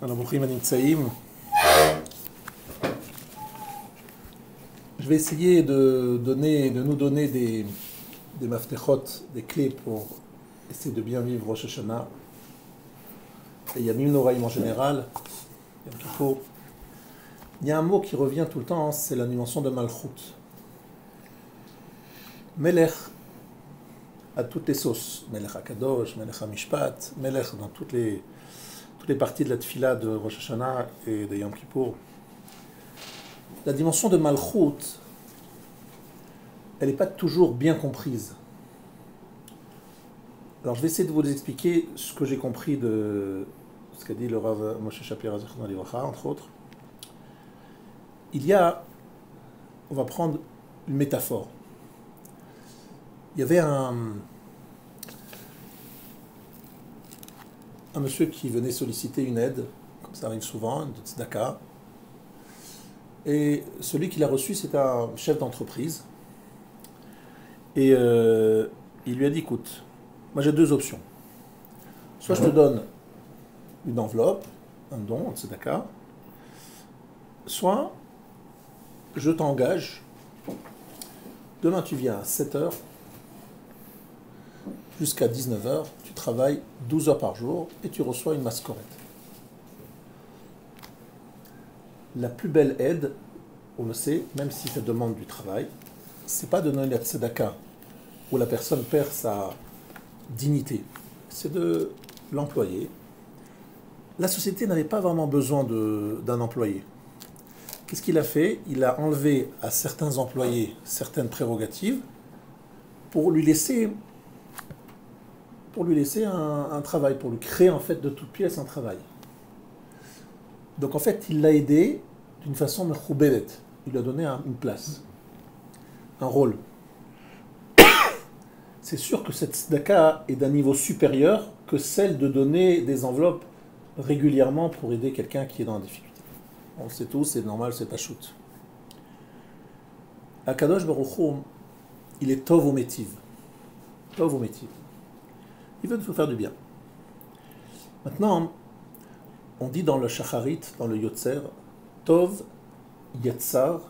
Alors, ברוכים הנמצאים. Je vais essayer de nous donner des maftechot, des clés pour essayer de bien vivre Rosh Hashanah. Et Yamim Noraim en général. Il y a un mot qui revient tout le temps, c'est la dimension de Malchut. Melech à toutes les sauces. Melech HaKadosh, Melech HaMishpat, Melech dans toutes les parties de la tfila de Rosh Hashanah et de Yom Kippour. La dimension de Malchut, elle n'est pas toujours bien comprise. Alors je vais essayer de vous expliquer ce que j'ai compris de ce qu'a dit le Rav Moshe Shapira Zichrono Livracha, entre autres. On va prendre une métaphore. Il y avait un monsieur qui venait solliciter une aide, comme ça arrive souvent, de tzedaka. Et celui qui l'a reçu, c'est un chef d'entreprise. Et il lui a dit, écoute, moi j'ai deux options. Soit je te donne une enveloppe, un don, un tzedaka, soit je t'engage, demain tu viens à 7h, jusqu'à 19h, tu travailles 12 heures par jour et tu reçois une mascorette. La plus belle aide, on le sait, même si ça demande du travail, c'est pas de donner la tzedaka où la personne perd sa dignité, c'est de l'employer. La société n'avait pas vraiment besoin d'un employé. Qu'est-ce qu'il a fait? Il a enlevé à certains employés certaines prérogatives pour lui laisser un travail, pour lui créer en fait de toutes pièces un travail. Donc en fait, il l'a aidé d'une façon mechoubelet. Il lui a donné une place, un rôle. C'est sûr que cette tzedaka est d'un niveau supérieur que celle de donner des enveloppes régulièrement pour aider quelqu'un qui est dans la difficulté. On le sait tous, c'est normal, c'est pas shoot. Akadosh Baruch Hu, il est tov ou métiv. Tov ou métiv. Il veut nous faire du bien. Maintenant, on dit dans le Shacharit, dans le Yotzer, Tov, Yetzar,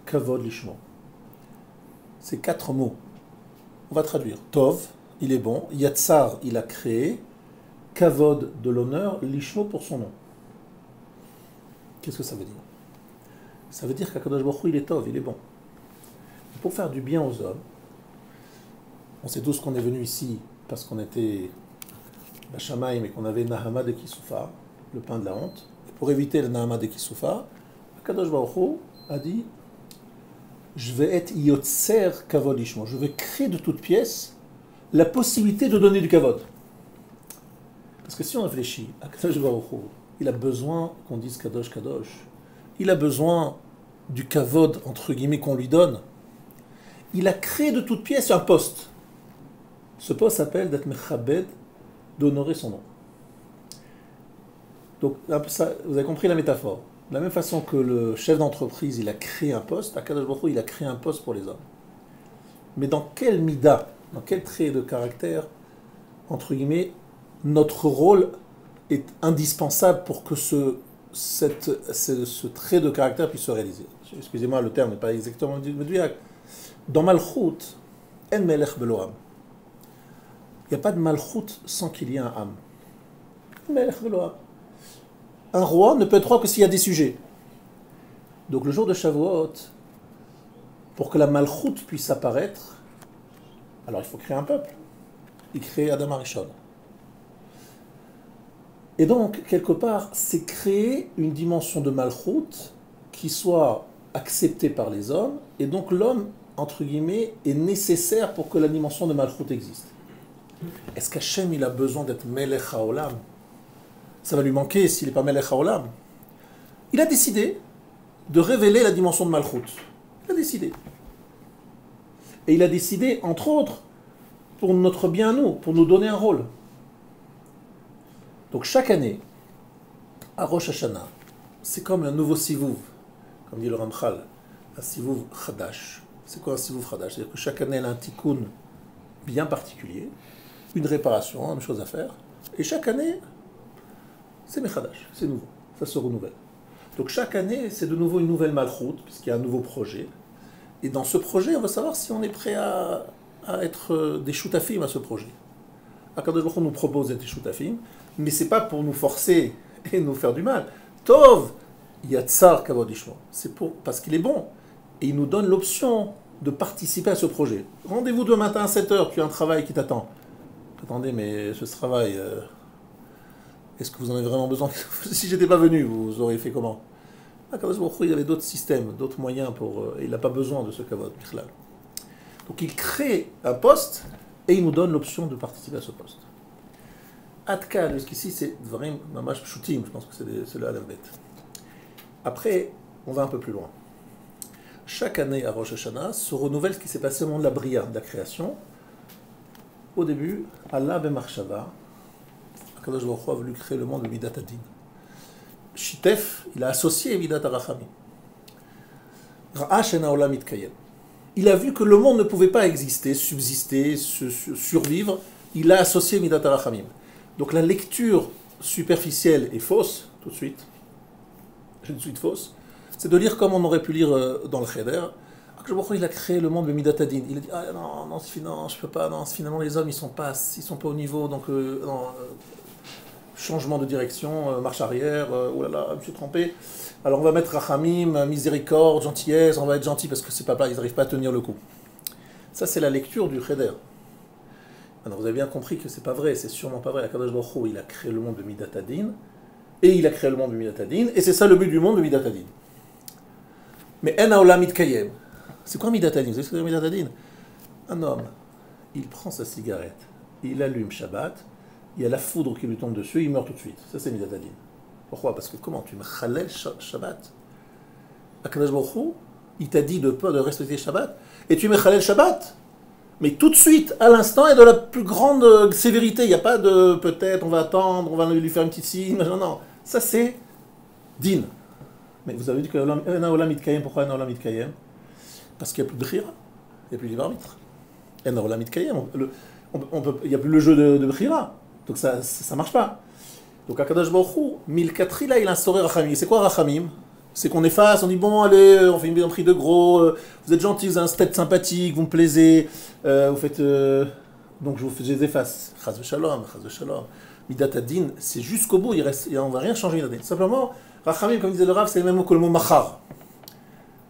Kavod Lishmo. C'est 4 mots. On va traduire. Tov, il est bon. Yetzar, il a créé. Kavod, de l'honneur. Lishmo, pour son nom. Qu'est-ce que ça veut dire? Ça veut dire qu'Akadosh Baruch Hu, il est Tov, il est bon. Pour faire du bien aux hommes, on sait tous qu'on est venu ici parce qu'on était Bachamaïm et qu'on avait Nahama de Kisoufa, le pain de la honte. Et pour éviter le Nahama de Kisoufa, Akadosh Baruch Hu a dit, je vais être Yotzer Kavod Lishmo, je vais créer de toutes pièces la possibilité de donner du Kavod. Parce que si on réfléchit, Akadosh Baruch Hu, il a besoin qu'on dise Kadosh Kadosh. Il a besoin du Kavod, entre guillemets, qu'on lui donne. Il a créé de toutes pièces un poste. Ce poste s'appelle d'être Mechabed, d'honorer son nom. Donc, ça, vous avez compris la métaphore. De la même façon que le chef d'entreprise, il a créé un poste, Akadosh Baruch Hu, il a créé un poste pour les hommes. Mais dans quel mida, dans quel trait de caractère, entre guillemets, notre rôle est indispensable pour que ce trait de caractère puisse se réaliser. Excusez-moi, le terme n'est pas exactement médiaque. Dans Malchut, en melech belo am. Il n'y a pas de Malchut sans qu'il y ait un am. Melech belo am. Un roi ne peut être roi que s'il y a des sujets. Donc le jour de Shavuot, pour que la Malchut puisse apparaître, alors il faut créer un peuple. Il crée Adam Arishon. Et donc, quelque part, c'est créer une dimension de Malchut qui soit acceptée par les hommes, et donc l'homme, entre guillemets, est nécessaire pour que la dimension de Malchut existe. Est-ce qu'Hachem, il a besoin d'être Melech HaOlam? Ça va lui manquer s'il n'est pas Melech HaOlam. Il a décidé de révéler la dimension de Malchut. Il a décidé. Et il a décidé, entre autres, pour notre bien à nous, pour nous donner un rôle. Donc chaque année, à Rosh Hashanah, c'est comme un nouveau sivuv, comme dit le Ramchal, un sivuv chadash. C'est quoi un sivuv chadash? C'est-à-dire que chaque année, elle a un tikkun bien particulier. une réparation, une chose à faire. Et chaque année, c'est Mechadash, c'est nouveau, ça se renouvelle. Donc chaque année, c'est de nouveau une nouvelle malchoute, puisqu'il y a un nouveau projet. Et dans ce projet, on va savoir si on est prêt à être des choutafim à ce projet. Akadosh Baruch Hu nous propose d'être des choutafim, mais ce n'est pas pour nous forcer et nous faire du mal. Tov, yatsar kavod ishmo. C'est parce qu'il est bon. Et il nous donne l'option de participer à ce projet. Rendez-vous demain matin à 7h, tu as un travail qui t'attend. Attendez, mais ce travail, est-ce que vous en avez vraiment besoin? Si j'étais pas venu, vous auriez fait comment? Akadosh Baruch Hu, il avait d'autres systèmes, d'autres moyens pour... il n'a pas besoin de ce kavod, Bichlal. Donc il crée un poste et il nous donne l'option de participer à ce poste. Adkan, jusqu'ici, c'est vraiment mamash pshutim, je pense que c'est le Aleph Bet. Après, on va un peu plus loin. Chaque année à Rosh Hashanah se renouvelle ce qui s'est passé au moment de la Bria, de la création. Au début, Allah ben Marshava, Akadosh Baruch Hu a voulu créer le monde de Midat Adin. Shitef, il a associé Midat Arachamim. Ra'ash en haolam mitkayem. Il a vu que le monde ne pouvait pas exister, subsister, survivre. Il a associé Midat Arachamim. Donc la lecture superficielle est fausse, tout de suite fausse. C'est de lire comme on aurait pu lire dans le Cheder. Il a créé le monde de Midat Adin. Il a dit non, je peux pas. Non, finalement les hommes ils sont pas au niveau. Donc changement de direction, marche arrière. Oh là là, je me suis trompé. Alors on va mettre Rachamim, miséricorde, gentillesse. On va être gentil parce que c'est pas plat, ils n'arrivent pas à tenir le coup. Ça c'est la lecture du Cheder. Alors vous avez bien compris que c'est pas vrai. C'est sûrement pas vrai. Akadosh Baruch Hu, il a créé le monde de Midat Adin et il a créé le monde de Midat Adin et c'est ça le but du monde de Midat Adin. Mais en haolam mitkayem. C'est quoi Midat Adin? Vous savez ce que c'est Midat Adin? Un homme, il prend sa cigarette, il allume Shabbat, il y a la foudre qui lui tombe dessus, il meurt tout de suite. Ça c'est Midat Adin. Pourquoi? Parce que comment tu me chalel Shabbat? Akadosh Baruch Hu, il t'a dit de respecter Shabbat, et tu me chalel Shabbat. Mais tout de suite, à l'instant, et de la plus grande sévérité. Il n'y a pas de peut-être, on va attendre, on va lui faire une petite signe. Non. Ça c'est din. Mais vous avez dit que Olam Mitkayem, pourquoi Olam Mitkayem? Parce qu'il n'y a plus de Bechira, il n'y a plus de libre arbitre. Olam Mitkayem, il n'y a plus le jeu de Bechira. Donc ça ne marche pas. Donc Akadosh Baruch Hu, Milkatrila, il a instauré Rachamim. C'est quoi Rachamim? C'est qu'on efface, on dit bon allez, on fait une prix de gros, vous êtes gentil, vous avez un tête sympathique, vous me plaisez, vous faites... donc je les efface. Chaz v'shalom. Midat Adin, c'est jusqu'au bout, on ne va rien changer Midat Adin. Simplement, Rachamim, comme disait le Rav, c'est le même mot que le mot Machar.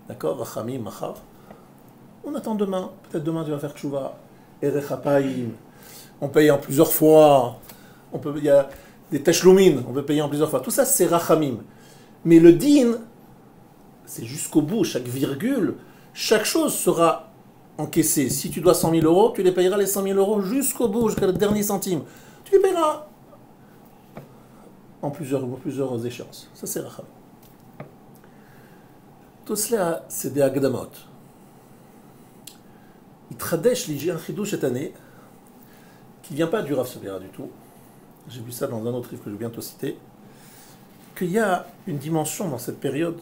D'accord? Rachamim, Machar. On attend demain, peut-être demain tu vas faire Tchouva. Erech Hapaim, on paye en plusieurs fois, il y a des Tashlumin, on peut payer en plusieurs fois. Tout ça c'est Rachamim. Mais le din, c'est jusqu'au bout, chaque virgule, chaque chose sera encaissée. Si tu dois 100 000 euros, tu les payeras les 100 000 euros jusqu'au bout, jusqu'à le dernier centime. Tu les payeras en plusieurs échéances. Ça c'est Rachamim. Tout cela, c'est des Agdamot. Il tradesh l'Ijian Chidouche cette année, qui ne vient pas du Rav Sobera du tout. J'ai vu ça dans un autre livre que je vais bientôt citer. Qu'il y a une dimension dans cette période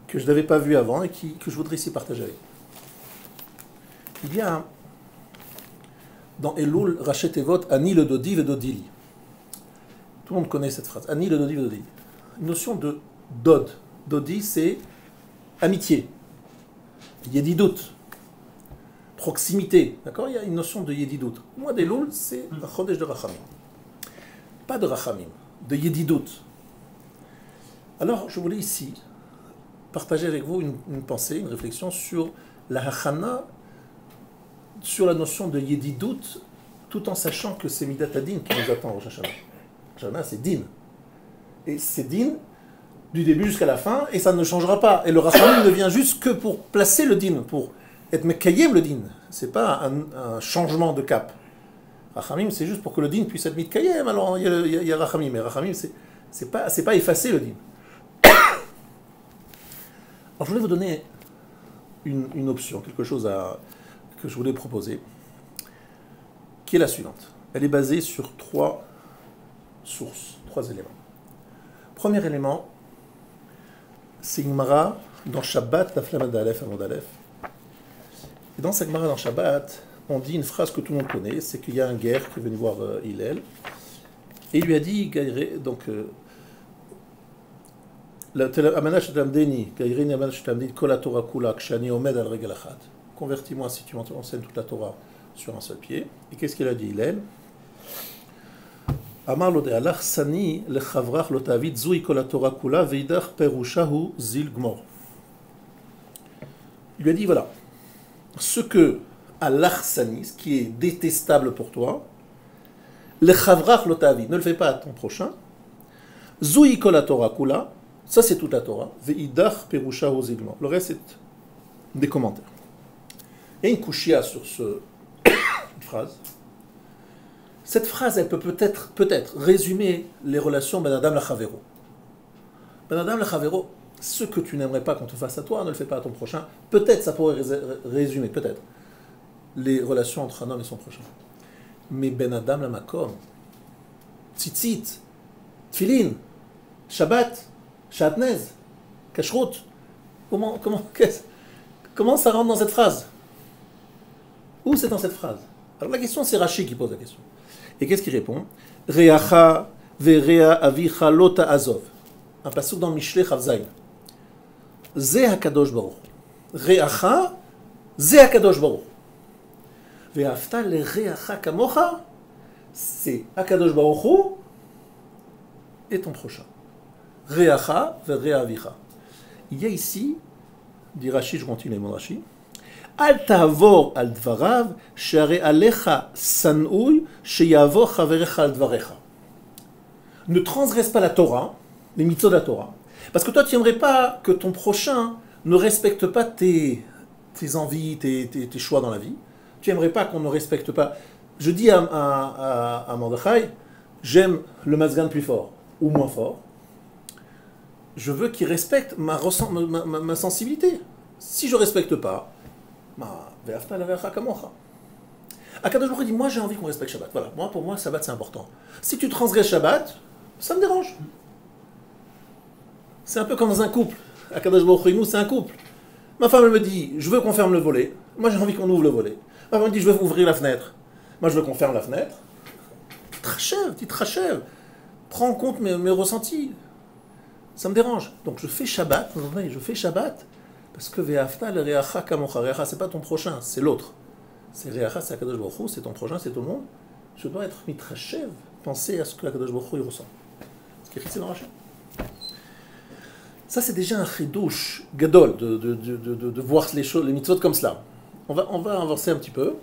que je n'avais pas vue avant et que je voudrais ici partager avec vous. Il y a dans Elul Rachet Evot Ani le Dodi ve Dodili. Tout le monde connaît cette phrase. Ani le Dodi ve Dodili. Une notion de Dod. Dodi c'est amitié. Yedidout. Proximité. D'accord? Il y a une notion de Yedidout. Le mois d'Elul c'est un Chodesh de Rachamim. Pas de Rachamim. De Yedidout. Alors, je voulais ici partager avec vous une pensée, une réflexion sur la Hachana, sur la notion de Yedidout, tout en sachant que c'est Midat Adin qui nous attend au Rosh Hashanah. Rosh Hashanah, c'est Din. Et c'est Din du début jusqu'à la fin, et ça ne changera pas. Et le Rachamim ne vient juste que pour placer le Din, pour être Mekayem le Din. Ce n'est pas un changement de cap. Rachamim, c'est juste pour que le din puisse être mitkayem, alors il y a Rachamim, mais Rachamim, c'est pas effacer le din. Alors je voulais vous donner une option, quelque chose que je voulais proposer, qui est la suivante. Elle est basée sur 3 sources, 3 éléments. Premier élément, c'est Gemara dans Shabbat, la flamme d'Aleph, avant d'Aleph. Et dans cette Gemara dans Shabbat, on dit une phrase que tout le monde connaît, c'est qu'il y a un guerre qui est venu voir Hillel, et il lui a dit, donc, convertis-moi si tu enseignes toute la Torah sur un seul pied. Et qu'est-ce qu'il a dit, Hillel? Amar lo de'alach sani lechavrach lo ta'avid zui kol haTorah kula veidach perushahu zil gmor. Il lui a dit, voilà, ce que al-arsani, ce qui est détestable pour toi, lechavrach lo ta'avid, ne le fais pas à ton prochain, zui kol haTorah kula, ça c'est toute la Torah, veidach perushahu zil gmor. Le reste c'est des commentaires. Il y a une kushia sur cette phrase. Cette phrase, elle peut peut-être résumer les relations Ben Adam Lachavero. Ben Adam Lachavero, ce que tu n'aimerais pas qu'on te fasse à toi, ne le fais pas à ton prochain. Peut-être ça pourrait résumer, peut-être, les relations entre un homme et son prochain. Mais Ben Adam la Makom, Tzitzit, Tfilin, Shabbat, Shatnez, Kashrut, comment ça rentre dans cette phrase? Où c'est dans cette phrase? Alors la question, c'est Rashi qui pose la question. Et qu'est-ce qu'il répond? Reacha verea avicha lota azov. Un passage dans Mishlei Chavzaï. Ze hakadosh baruch. Reacha, ze hakadosh baruch. Ve'afta le reacha kamocha, c'est hakadosh baruch et ton prochain. Reacha verea avicha. Il y a ici, dit Rashi, je continue mon Rashi. Al ta'avor al dvarav, she'are alecha san'uy, she'yavor chaverecha al dvarecha. Ne transgresse pas la Torah, les mitzvot de la Torah, parce que toi tu n'aimerais pas que ton prochain ne respecte pas tes envies, tes choix dans la vie. Tu n'aimerais pas qu'on ne respecte pas. Je dis à Mordechai, j'aime le mazgan plus fort ou moins fort. Je veux qu'il respecte ma sensibilité. Si je ne respecte pas, Akadosh Baruch Hu dit, moi j'ai envie qu'on respecte Shabbat. Voilà, pour moi Shabbat c'est important. Si tu transgresses Shabbat, ça me dérange. C'est un peu comme dans un couple. Akadosh Baruch Hu, nous c'est un couple. Ma femme elle me dit, je veux qu'on ferme le volet. Moi j'ai envie qu'on ouvre le volet. Ma femme me dit, je veux ouvrir la fenêtre. Moi je veux qu'on ferme la fenêtre. Tu te rachèves. Prends en compte mes ressentis. Ça me dérange. Donc je fais Shabbat. Parce que Ve'afta le Reacha Kamocha. Reacha, c'est pas ton prochain, c'est l'autre. C'est Reacha, c'est Akadosh Baruch Hu, c'est ton prochain, c'est tout le monde. Je dois être mitrachev, penser à ce que Akadosh Baruch Hu ressent. Ce qui est écrit dans Rashi. Ça, c'est déjà un chidouche gadol de voir les choses, les mitzvot comme cela. On va avancer un petit peu.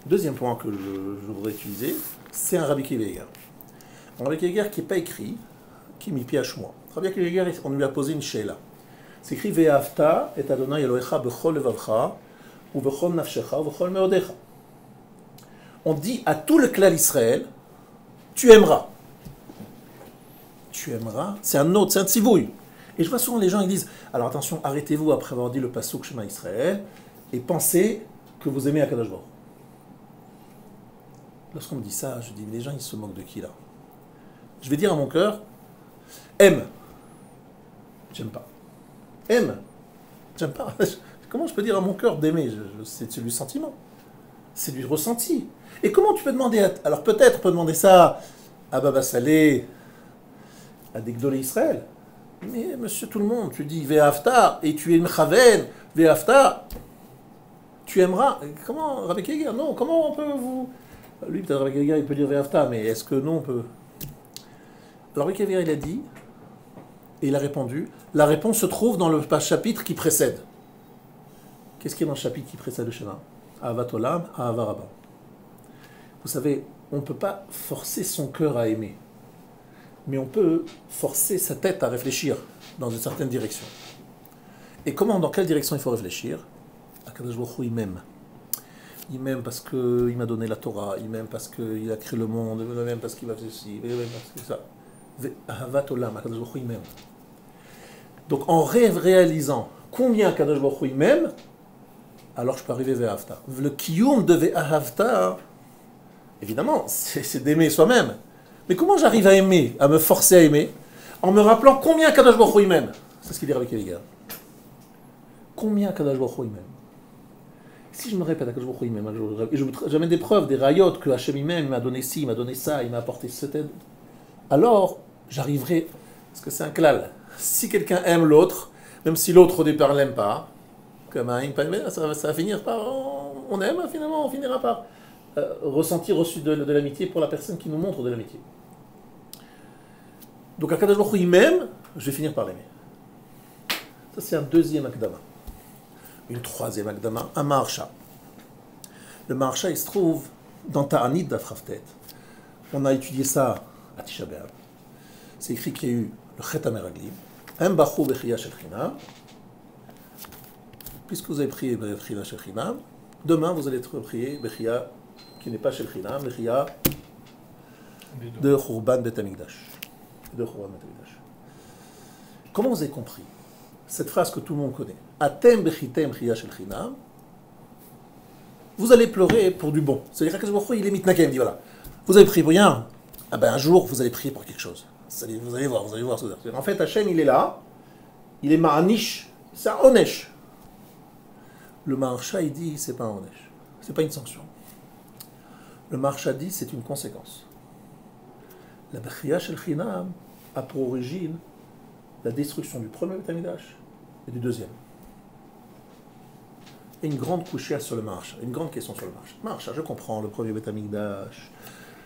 Deuxième point que je voudrais utiliser, c'est un Rabbi Akiva Eiger. Un Rabbi Akiva Eiger qui n'est pas écrit, qui est mis pied à chemin. Rabbi Akiva Eiger, on lui a posé une sheila. C'est écrit Ve'afta et Adonai Elohecha bechol levavcha ou bechol nafshecha ou bechol meodecha. On dit à tout le clan d'Israël, tu aimeras. Tu aimeras, c'est un autre, c'est un tzivouï. Et je vois souvent les gens ils disent, alors attention, arrêtez-vous après avoir dit le pasuk Shema Israël et pensez que vous aimez Akadosh Baruch. Lorsqu'on me dit ça, je dis, les gens ils se moquent de qui là? Je vais dire à mon cœur, aime. J'aime pas. Aime. J'aime pas. Comment je peux dire à mon cœur d'aimer? C'est du sentiment. C'est du ressenti. Et comment tu peux demander alors peut-être on peut demander ça à Baba Salé, à des Gdolé Israël. Mais monsieur tout le monde, tu dis Ve'afta et tu es Mechaven, Ve'afta, tu aimeras. Comment Rabbi Akiva Eiger? Non, comment on peut vous. Lui peut-être Rabbi Akiva Eiger il peut dire Ve'afta, mais est-ce que nous on peut. Alors Rabbi Akiva Eiger il a dit. Et il a répondu, la réponse se trouve dans le chapitre qui précède. Qu'est-ce qu'il y a dans le chapitre qui précède le Shema? Ahavat Olam, Ahava Rabba. Vous savez, on ne peut pas forcer son cœur à aimer. Mais on peut forcer sa tête à réfléchir dans une certaine direction. Et dans quelle direction il faut réfléchir? Akadosh Baruch Hu, il m'aime. Il m'aime parce qu'il m'a donné la Torah, il m'aime parce qu'il a créé le monde, il m'aime parce qu'il va faire ceci, il m'aime parce que ça. Ahavat Olam, Akadosh Baruch Hu m'aime. Donc en réalisant combien Akadosh Baruch Hu m'aime, alors je peux arriver vers Ve'afta. Le kiyum de Ve'afta, évidemment, c'est d'aimer soi-même. Mais comment j'arrive à aimer, à me forcer à aimer, en me rappelant combien Akadosh Baruch Hu m'aime? C'est ce qu'il dit avec les gars. Combien Akadosh Baruch Hu m'aime? Si je me répète, et j'amène des preuves, des rayotes, que Hachem il m'a donné ci, il m'a donné ça, il m'a apporté cette aide, alors j'arriverai, parce que c'est un klal. Si quelqu'un aime l'autre, même si l'autre au départ ne l'aime pas, comme un ça va finir par, on aime, finalement on finira par ressentir reçu de l'amitié pour la personne qui nous montre de l'amitié. Donc Akadosh Baruch Hu, il m'aime, je vais finir par l'aimer. Ça c'est un deuxième akdama. Une troisième akdama, un maharsha. Le maharsha, il se trouve dans Ta'anit d'Afraftet. On a étudié ça à Tisha B'Av. C'est écrit qu'il y a eu le Chet HaMeraglim, un Bachou Bechiya Shel Chinam. Puisque vous avez prié Bechiya Shel Chinam, demain vous allez prier Bechiya qui n'est pas Shel Chinam, Bechiya de Khurban Bet Hamikdash. Comment vous avez compris cette phrase que tout le monde connaît? Atem bechitem chiya shel chinam. Vous allez pleurer pour du bon. C'est-à-dire que il est mitnakem, il dit voilà. Vous avez prié pour rien. Ah ben un jour vous allez prier pour quelque chose. Vous allez voir. En fait, Hachem il est là. Il est ma'anish. C'est un onesh. Le maharsha il dit c'est pas un onesh. C'est pas une sanction. Le maharsha dit c'est une conséquence. La bechiya shel chinam a pour origine la destruction du premier Beth Hamikdash et du deuxième. Et une grande couchée sur le maharsha, une grande question sur le maharsha. Maharsha, je comprends, le premier Beth Hamikdash.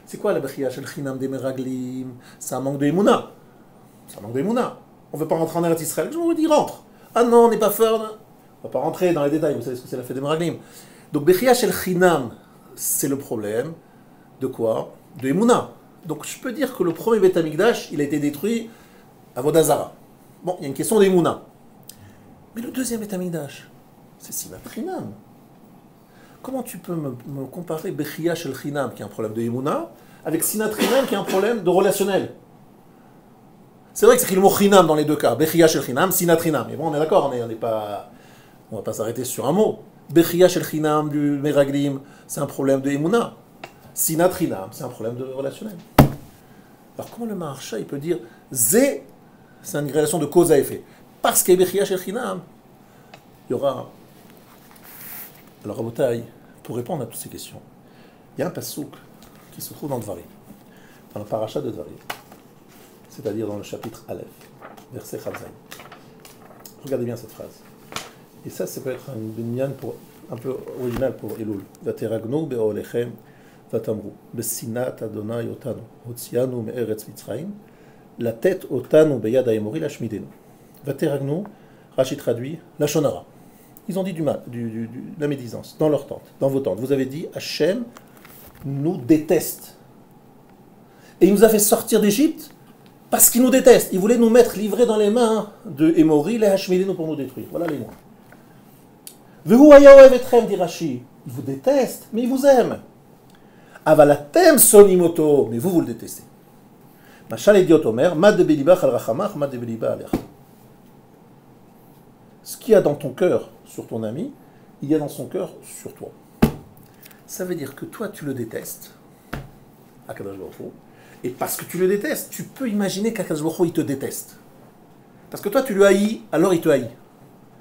C'est quoi la bechiya shel chinam des meraglim? C'est un manque de émouna. On ne veut pas rentrer en Eretz Israël. Je vous dis, rentre. Ah non, on n'est pas fort. On ne va pas rentrer dans les détails, vous savez ce que c'est la fête des meraglim. Donc bechiya shel chinam, c'est le problème de quoi? De émouna. Donc je peux dire que le premier Beth Hamikdash, il a été détruit à Vodazara. Bon, il y a une question d'Emouna. Mais le deuxième Beth Hamikdash, c'est Sinat Chinam. Comment tu peux me comparer Bechiya Shel Chinam, qui a un problème de Emouna, avec Sinat Chinam, qui a un problème de relationnel? C'est vrai que c'est écrit le mot Chinam dans les deux cas. Bechiya Shel Chinam, Sinat Chinam. Mais bon, on est d'accord, on va pas s'arrêter sur un mot. Bechiya Shel Chinam du Meraglim, c'est un problème de Emouna. Sinat Chinam, c'est un problème de relationnel. Alors comment le maharsha, il peut dire Zé, c'est une relation de cause à effet. Parce qu'il y a Bechiya Shel Chinam, il y aura... Alors Rabotai, pour répondre à toutes ces questions, il y a un pasouk qui se trouve dans Dvarim, dans la paracha de Dvarim, c'est-à-dire dans le chapitre Aleph, verset Chavzaï. Regardez bien cette phrase. Et ça peut être un binyan un peu original pour Elul. Vateragnu be'olechem vatamru besinat Adonai otanu hotzianu me'eretz Mitzrayim la tête otanu beyad ha'emori lashmidenu. Vateragnu, Rashi traduit, la shonara. Ils ont dit du mal, de la médisance, dans leur tente, dans vos tentes. Vous avez dit, Hachem nous déteste. Et il nous a fait sortir d'Égypte parce qu'il nous déteste. Il voulait nous mettre livrés dans les mains de Emori, les Hashmidenu pour nous détruire. Voilà les mots. Vehu hayaohev etrem, dit Rashi. Il vous déteste, mais il vous aime. Avalatem sonimoto, mais vous le détestez. Machal idiot omer, mad de beliba chal rachamach, mad de beliba alech. Ce qu'il y a dans ton cœur sur ton ami, il y a dans son cœur sur toi. Ça veut dire que toi, tu le détestes, Akadosh Baruch Hu, et parce que tu le détestes, tu peux imaginer qu'Akadosh Baruch Hu, il te déteste. Parce que toi, tu le haïs, alors il te haït.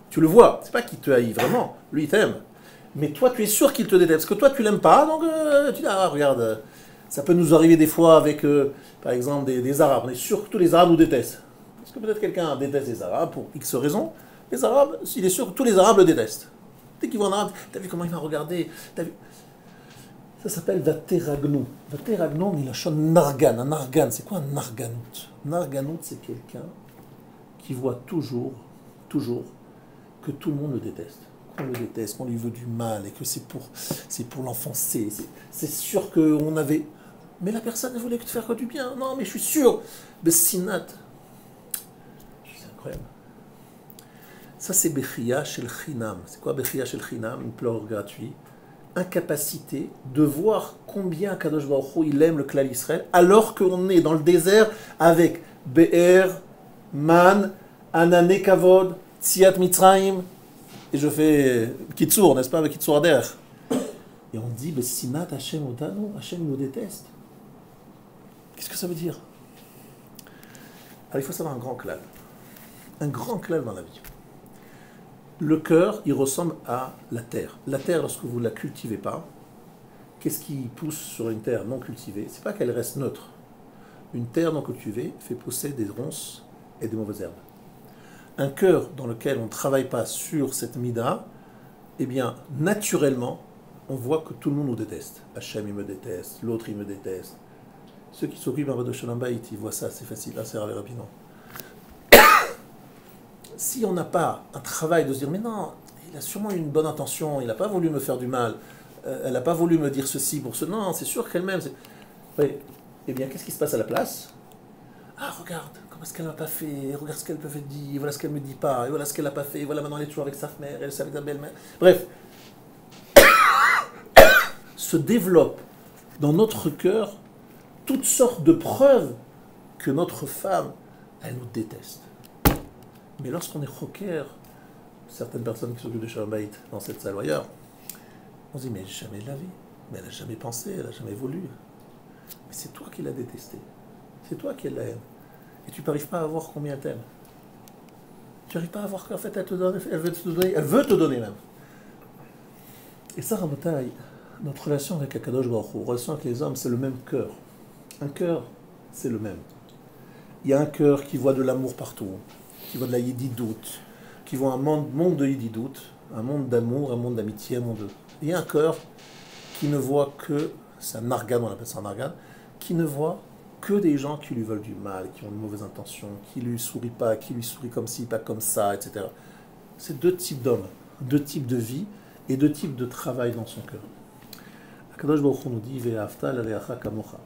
Tu le vois, c'est pas qu'il te haït vraiment, lui il t'aime. Mais toi, tu es sûr qu'il te déteste, parce que toi, tu l'aimes pas, donc tu dis, ah, regarde, ça peut nous arriver des fois avec, par exemple, des Arabes. On est sûr que tous les Arabes nous détestent. Parce que peut-être quelqu'un déteste les Arabes pour X raisons. Les Arabes, il est sûr que tous les Arabes le détestent. Dès qu'ils voient un Arabe, t'as vu comment il m'a regardé, t'as vu... Ça s'appelle Vateragnu. Vateragnu, il a chon nargan. Un nargan, c'est quoi un narganout? Narganout, c'est quelqu'un qui voit toujours que tout le monde le déteste. Qu'on le déteste, qu'on lui veut du mal et que c'est pour l'enfoncer. C'est sûr qu'on avait... Mais la personne ne voulait que te faire du bien. Non, mais je suis sûr. Bessinat. C'est incroyable. Ça, c'est Bechiya Shel Chinam. C'est quoi Bechiya Shel Chinam? Une pleur gratuite. Incapacité de voir combien Kadosh Baruch Hu, il aime le Klal Israël, alors qu'on est dans le désert avec Be'er, Man, Anane Kavod, Tziat Mitzrayim, et je fais Kitsour, n'est-ce pas, avec Kitsour Ader. Et on dit, Sinat Hashem Otanu, Hashem nous déteste. Qu'est-ce que ça veut dire? Alors il faut savoir un grand klal dans la vie. Le cœur, il ressemble à la terre. La terre, lorsque vous ne la cultivez pas, qu'est-ce qui pousse sur une terre non cultivée? C'est pas qu'elle reste neutre. Une terre non cultivée fait pousser des ronces et des mauvaises herbes. Un cœur dans lequel on ne travaille pas sur cette mida, eh bien, naturellement, on voit que tout le monde nous déteste. Hachem, il me déteste, l'autre, il me déteste. Ceux qui s'occupent de Shalom Bayit, ils voient ça, c'est facile, assez rapidement. Si on n'a pas un travail de se dire, mais non, il a sûrement une bonne intention, il n'a pas voulu me faire du mal, elle n'a pas voulu me dire ceci pour ce... Non, c'est sûr qu'elle-même... Oui. Eh bien, qu'est-ce qui se passe à la place? Ah, regarde, comment est-ce qu'elle n'a pas fait, regarde ce qu'elle peut dire, voilà ce qu'elle ne me dit pas, et voilà ce qu'elle n'a pas fait, et voilà maintenant elle est toujours avec sa mère, elle est avec sa belle-mère. Bref, se développe dans notre cœur toutes sortes de preuves que notre femme, elle nous déteste. Mais lorsqu'on est choquer, certaines personnes qui s'occupent de Shalom Bayit dans cette salle ou ailleurs, on se dit, mais jamais de la vie, mais elle n'a jamais pensé, elle n'a jamais voulu. Mais c'est toi qui l'as détestée, c'est toi qui la haine. Et tu n'arrives pas à voir combien elle t'aime. Tu n'arrives pas à voir qu'en fait elle te donne, elle veut te donner même. Et ça, Rabotai, notre relation avec Akadosh Baruch Hu, relation avec les hommes, c'est le même cœur. Un cœur, c'est le même. Il y a un cœur qui voit de l'amour partout, qui voit de la yididoute, qui voit un monde de yididoute, un monde d'amour, un monde d'amitié, un monde de... Il y a un cœur qui ne voit que, c'est un nargan, on appelle ça un nargan, qui ne voit que des gens qui lui veulent du mal, qui ont de mauvaises intentions, qui lui sourient pas, qui lui sourient comme ci, pas comme ça, etc. C'est deux types d'hommes, deux types de vie et deux types de travail dans son cœur. Akadosh Baruch Hu nous dit Ve'afta l'aleacha kamocha.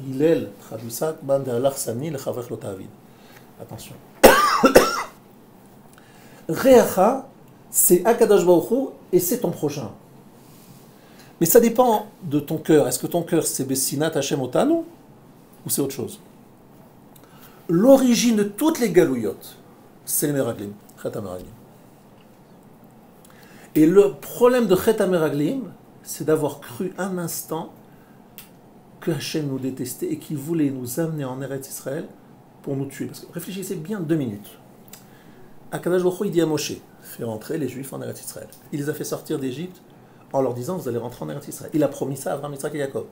Hillel traduit ça ban de'alach sani lechavech lo ta'avid. Attention. Reacha, c'est Akadosh Baruch Hu et c'est ton prochain. Mais ça dépend de ton cœur. Est-ce que ton cœur c'est Bessinat Hashem Otanu ou c'est autre chose? L'origine de toutes les galouillottes, c'est les meraglim, Chet HaMeraglim. Et le problème de Chet HaMeraglim, c'est d'avoir cru un instant que Hashem nous détestait et qu'il voulait nous amener en Eretz Israël pour nous tuer. Parce que réfléchissez bien 2 minutes. Akadosh Baruch Hu, il dit à Moshe, fais rentrer les Juifs en Eretz Israël. Il les a fait sortir d'Égypte en leur disant, vous allez rentrer en Eretz Israël. Il a promis ça à Abraham, Yitzhak et Jacob.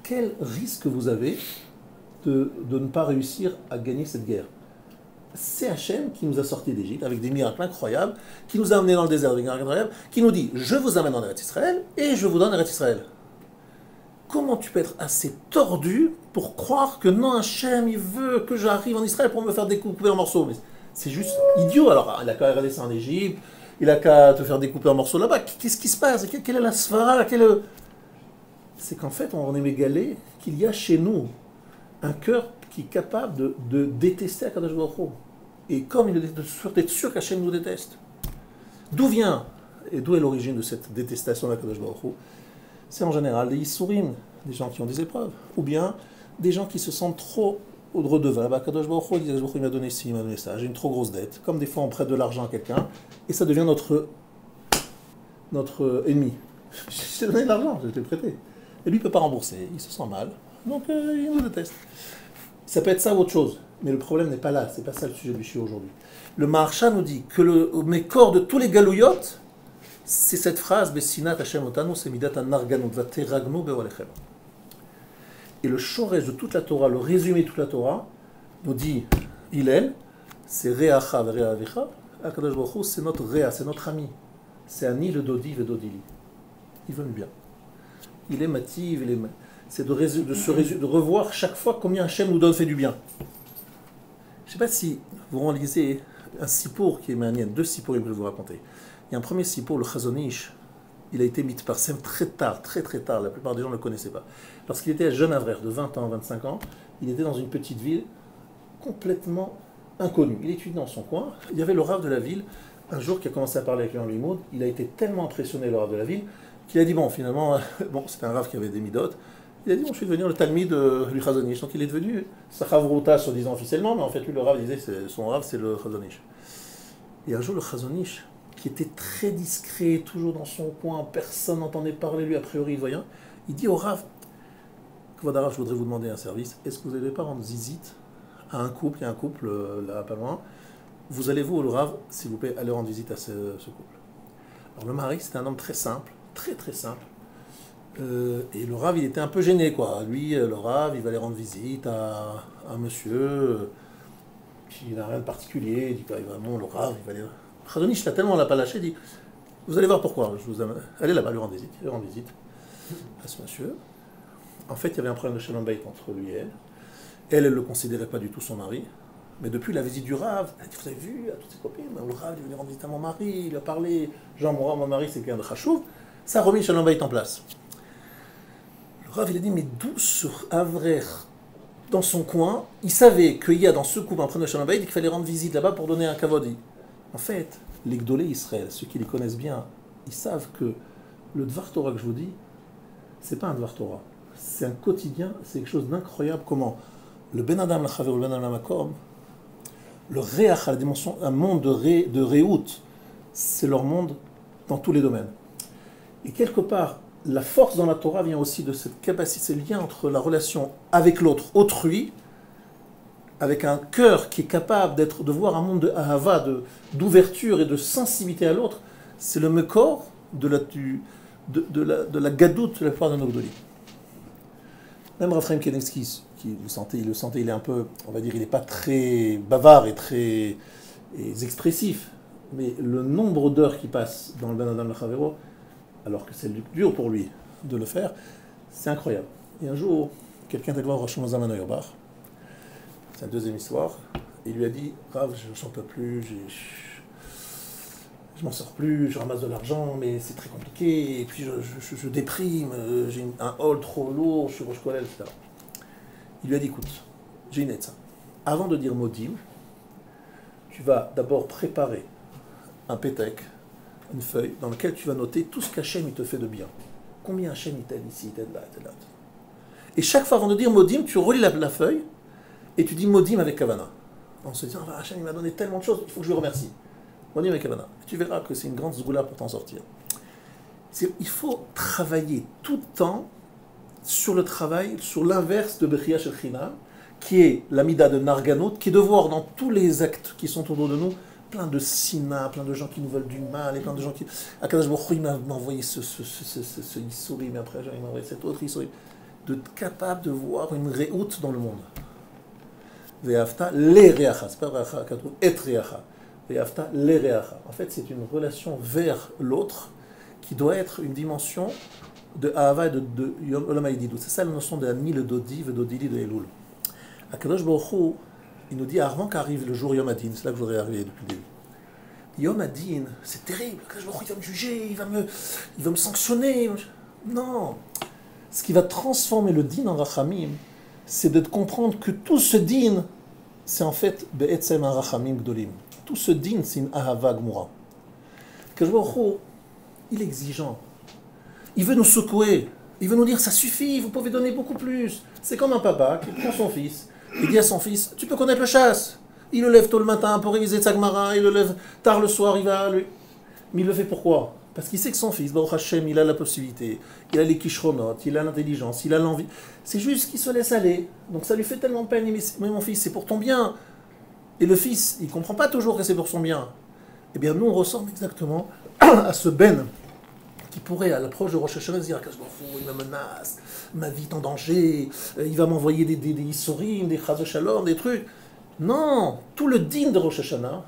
Quel risque vous avez de ne pas réussir à gagner cette guerre? C'est Hachem qui nous a sortis d'Égypte avec des miracles incroyables, qui nous a amenés dans le désert avec des miracles incroyables, qui nous dit, je vous amène en Eretz Israël et je vous donne Eretz Israël. Comment tu peux être assez tordu pour croire que non, Hachem, il veut que j'arrive en Israël pour me faire découper en morceaux? Mais c'est juste idiot. Alors, il a qu'à regarder ça en Égypte, il a qu'à te faire découper en morceaux là-bas. Qu'est-ce qui se passe? Quelle est la svara? C'est qu'en fait, on est mégalé qu'il y a chez nous un cœur qui est capable de détester Akadosh Baruch Hu. Et comme il est d'être sûr qu'Hachem nous déteste. D'où vient, et d'où est l'origine de cette détestation d'Akadosh Baruch Hu? C'est en général des Yissourim, des gens qui ont des épreuves, ou bien des gens qui se sentent trop redevables. Akadosh Baruch Hu, Akadosh Baruch Hu, il m'a donné ci, il m'a donné ça, j'ai une trop grosse dette. Comme des fois on prête de l'argent à quelqu'un, et ça devient notre ennemi. Je t'ai donné de l'argent, je t'ai prêté. Et lui ne peut pas rembourser, il se sent mal, donc il nous déteste. Ça peut être ça ou autre chose, mais le problème n'est pas là, c'est pas ça le sujet du chiot aujourd'hui. Le Maharsha nous dit que le mécor de tous les galouillottes, c'est cette phrase Bessinat Hashem Otanu, c'est Midat Narganut Vateragnu Bewalechem. Et le shoresh de toute la Torah, le résumé de toute la Torah, nous dit Hillel, c'est Reacha Verea Avecha, Akadosh Baruch Hu, c'est notre Rea, c'est notre ami. C'est Ani le Dodi Vedodili. Il veut le bien. Il est mativ, c'est de revoir chaque fois combien Hachem nous fait du bien. Je ne sais pas si vous lisez un sipour qui est manienne, 2 sipours que je vais vous raconter. Il y a un premier sipour, le Chazon Ish, il a été mis par Sem très tard, très tard, la plupart des gens ne le connaissaient pas. Lorsqu'il était jeune avraire, de 20 ans, 25 ans, il était dans une petite ville complètement inconnue. Il étudiait dans son coin, il y avait le Rav de la ville, un jour qui a commencé à parler avec lui en limoud, il a été tellement impressionné, le Rav de la ville, qu'il a dit, bon, finalement, c'était un Rav qui avait des midotes, il a dit, bon, je suis devenu le Talmid du Chazon Ish. Donc il est devenu Sachavruta, soi-disant officiellement, mais en fait, lui, le Rav disait, son Rav, c'est le Chazon Ish. Et un jour, le Chazon Ish, qui était très discret, toujours dans son coin, personne n'entendait parler, lui, a priori, voyant, il dit au Rav, Kvod Rav, je voudrais vous demander un service, est-ce que vous n'allez pas rendre zizit à un couple, il y a un couple là, pas loin, vous allez vous, le Rav, s'il vous plaît, aller rendre visite à ce couple. Alors le mari, c'était un homme très simple, très très simple. Et le Rav, il était un peu gêné, quoi. Lui, le Rav, il va aller rendre visite à un monsieur qui n'a rien de particulier. Il dit, bah, vraiment, le Rav, il va aller... Khazonich, tellement l'a pas lâché, il dit, vous allez voir pourquoi. Je vous amène... Allez là-bas, lui rendre visite. Il rend visite à ce monsieur. En fait, il y avait un problème de shalom bayit entre lui et elle. Elle ne le considérait pas du tout son mari. Mais depuis la visite du Rav, elle dit, vous avez vu, à toutes ses copines, le Rav, il est venu rendre visite à mon mari, il a parlé, genre, moi, mon mari, c'est quelqu'un de chachouv. Ça a remis le shalom bayit en place. Le Rav, il a dit, mais d'où ce Avrer dans son coin, il savait qu'il y a dans ce couple un problème de shalom bayit qu'il fallait rendre visite là-bas pour donner un kavod. En fait, les Gdolé Israël, ceux qui les connaissent bien, ils savent que le Dvar Torah que je vous dis, c'est pas un Dvar Torah. C'est un quotidien, c'est quelque chose d'incroyable. Comment le Ben Adam l'Chaver ou le Ben Adam l'Makom, le Réach, la dimension, un monde de Réout, c'est leur monde dans tous les domaines. Et quelque part, la force dans la Torah vient aussi de cette capacité, ce lien entre la relation avec l'autre, autrui, avec un cœur qui est capable de voir un monde de ahava, d'ouverture et de sensibilité à l'autre. C'est le mekor de la gadoute de la part de nos Gdolim. Même Raphaël Kenevski, il le sentait, il est un peu, on va dire, il n'est pas très bavard et très expressif, mais le nombre d'heures qui passent dans le Ben Adam l'Chavero, alors que c'est dur pour lui de le faire, c'est incroyable. Et un jour, quelqu'un est allé voir Rosh Hashanah à Neuerbach, c'est la deuxième histoire, et il lui a dit, Rav, je n'en peux plus, je m'en sors plus, je ramasse de l'argent, mais c'est très compliqué, et puis je déprime, j'ai un hall trop lourd, je suis Rosh Kolel, etc. Il lui a dit, écoute, j'ai une aide ça. Avant de dire Modim, tu vas d'abord préparer un pétek, une feuille, dans laquelle tu vas noter tout ce qu'Hachem il te fait de bien. Combien Hachem il t'aide ici, il t'aide là, il t'aide là. Et chaque fois avant de dire Modim, tu relis la feuille, et tu dis Modim avec Kavana. En se disant, ah, Hachem il m'a donné tellement de choses, il faut que je le remercie. Modim avec Kavana. Et tu verras que c'est une grande zgoula pour t'en sortir. Il faut travailler tout le temps sur le travail, sur l'inverse de Bechia Shel Chinam, qui est l'amida de Narganot, qui est de voir dans tous les actes qui sont autour de nous, plein de sina, plein de gens qui nous veulent du mal, et plein de gens qui... Akadosh Baruch Hu, il m'a envoyé ce Issouri, mais après il m'a envoyé cet autre Issouri. D'être capable de voir une réoute dans le monde. Ve'afta le reacha, c'est pas reacha, et reacha. Ve'afta le reacha. En fait, c'est une relation vers l'autre qui doit être une dimension de Ahava et de Yom Olam Haïdidut. C'est ça la notion de Ani, le Dodi, le Dodili de Elul. Akadosh Baruch Hu, il nous dit avant qu'arrive le jour Yom Adin, c'est là que je voudrais arriver depuis le début. Yom Adin, c'est terrible, Akadosh Baruch Hu, il va me juger, il va me sanctionner. Non. Ce qui va transformer le din en Rachamim, c'est de comprendre que tout ce din, c'est en fait Be'etzem un Rachamim Gdolim. Tout ce din, c'est une Ahava Gmura. Akadosh Baruch Hu, il est exigeant. Il veut nous secouer. Il veut nous dire, ça suffit, vous pouvez donner beaucoup plus. C'est comme un papa qui prend son fils et dit à son fils, tu peux connaître le chasse. Il le lève tôt le matin pour réviser Tzagmara, il le lève tard le soir, il va lui. Mais il le fait pourquoi? Parce qu'il sait que son fils, Baruch Hashem, il a la possibilité, il a les kishronot, il a l'intelligence, il a l'envie. C'est juste qu'il se laisse aller. Donc ça lui fait tellement de peine, mais mon fils, c'est pour ton bien. Et le fils, il ne comprend pas toujours que c'est pour son bien. Eh bien, nous, on ressemble exactement à ce Ben qui pourrait, à l'approche de Rosh Hashanah, dire il me menace, ma vie est en danger, il va m'envoyer des Issorim, des Chaz Shalom, des trucs. Non, tout le din de Rosh Hashanah,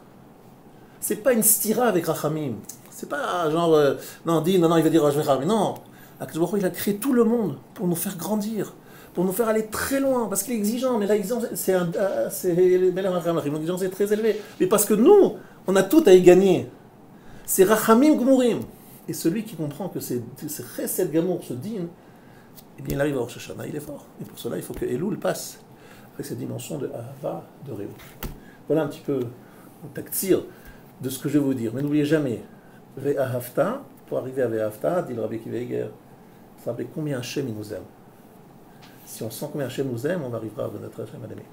c'est pas une stira avec Rachamim. C'est pas genre, non, din, non, il va dire je vais ramener. Non, il a créé tout le monde pour nous faire grandir, pour nous faire aller très loin, parce qu'il est exigeant, mais l'exigence, l'exigence est très élevée. Mais parce que nous, on a tout à y gagner. C'est Rachamim Gmurim. Et celui qui comprend que c'est Chesed Gamour, ce din, eh bien il arrive à Rosh Hashanah, il est fort. Et pour cela, il faut que Elul passe avec cette dimension de Ahava, de Réou. Voilà un petit peu le taktsir de ce que je vais vous dire. Mais n'oubliez jamais, Ve'ahavta, pour arriver à Ve'ahavta, dit le Rabbi Akiva Eiger, il faut rappeler combien Hachem il nous aime. Si on sent combien Hachem nous aime, on arrivera à notre Hachem à l'aimer.